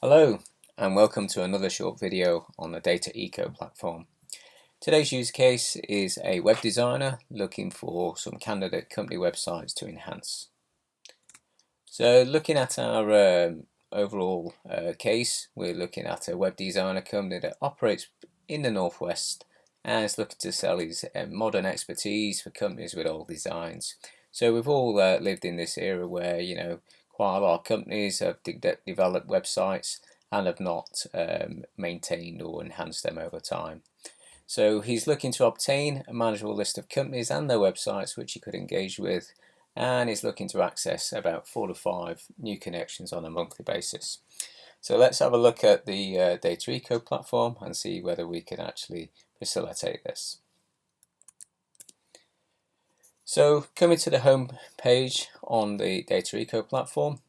Hello and welcome to another short video on the DataEco Platform. Today's use case is a web designer looking for some candidate company websites to enhance. So looking at our overall case, we're looking at a web designer company that operates in the Northwest and is looking to sell his modern expertise for companies with old designs. So we've all lived in this era where, quite a lot of companies have developed websites and have not maintained or enhanced them over time. So he's looking to obtain a manageable list of companies and their websites which he could engage with, and he's looking to access about 4 to 5 new connections on a monthly basis. So let's have a look at the DataEco platform and see whether we can actually facilitate this. So coming to the home page on the DataEco platform,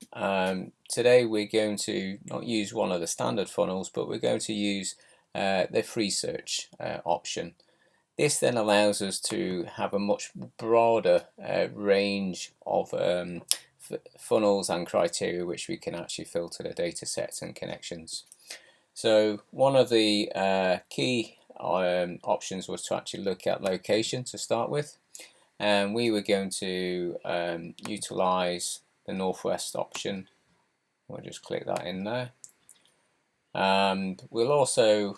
today we're going to not use one of the standard funnels, but we're going to use the free search option. This then allows us to have a much broader range of funnels and criteria which we can actually filter the data sets and connections. So one of the key options was to actually look at location to start with. And we were going to utilize the Northwest option. We'll just click that in there. And we'll also,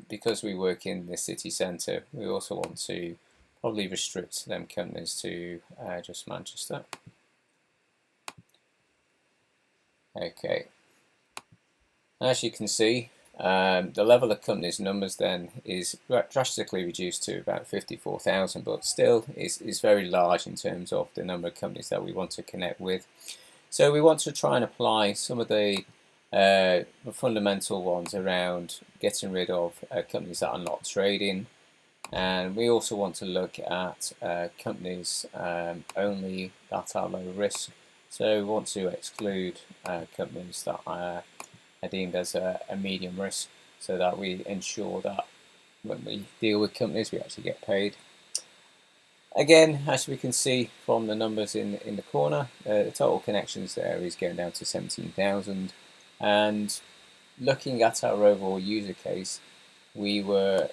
because we work in the city centre, we also want to probably restrict them companies to just Manchester. Okay. As you can see, the level of companies numbers then is drastically reduced to about 54,000, but still is very large in terms of the number of companies that we want to connect with. So we want to try and apply some of the fundamental ones around getting rid of companies that are not trading, and we also want to look at companies only that are low risk. So we want to exclude companies that are deemed as a medium risk, so that we ensure that when we deal with companies we actually get paid. Again, as we can see from the numbers in the corner, the total connections there is going down to 17,000, and looking at our overall user case, we were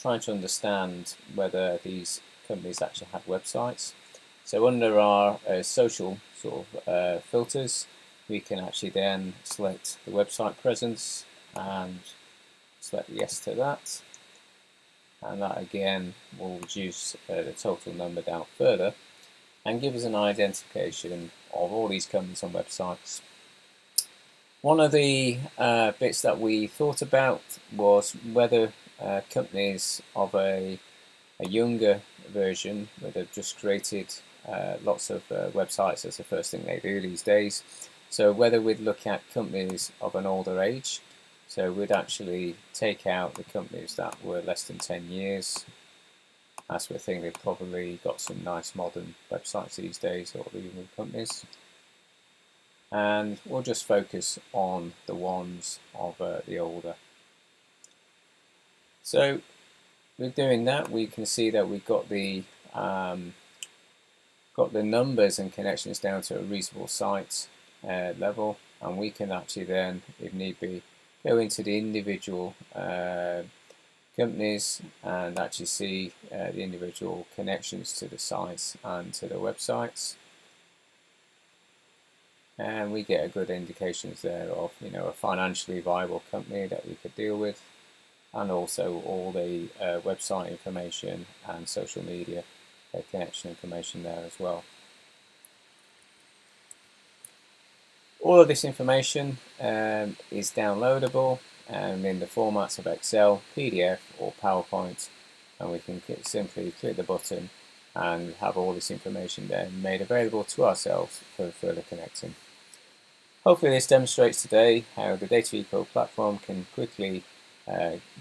trying to understand whether these companies actually had websites. So under our social sort of filters, we can actually then select the website presence and select yes to that, and that again will reduce the total number down further and give us an identification of all these companies on websites. One of the bits that we thought about was whether companies of a younger version would have just created lots of websites as the first thing they do these days. So whether we'd look at companies of an older age, so we'd actually take out the companies that were less than 10 years, as we think they've probably got some nice modern websites these days, or the younger companies. And we'll just focus on the ones of the older. So with doing that, we can see that we've got the numbers and connections down to a reasonable site level, and we can actually then, if need be, go into the individual companies and actually see the individual connections to the sites and to the websites, and we get a good indications there of a financially viable company that we could deal with, and also all the website information and social media connection information there as well. All of this information is downloadable in the formats of Excel, PDF or PowerPoint, and we can simply click the button and have all this information then made available to ourselves for further connecting. Hopefully this demonstrates today how the DataEco platform can quickly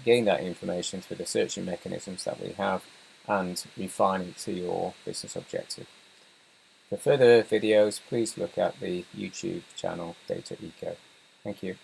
gain that information through the searching mechanisms that we have and refine it to your business objective. For further videos, please look at the YouTube channel DataEco. Thank you.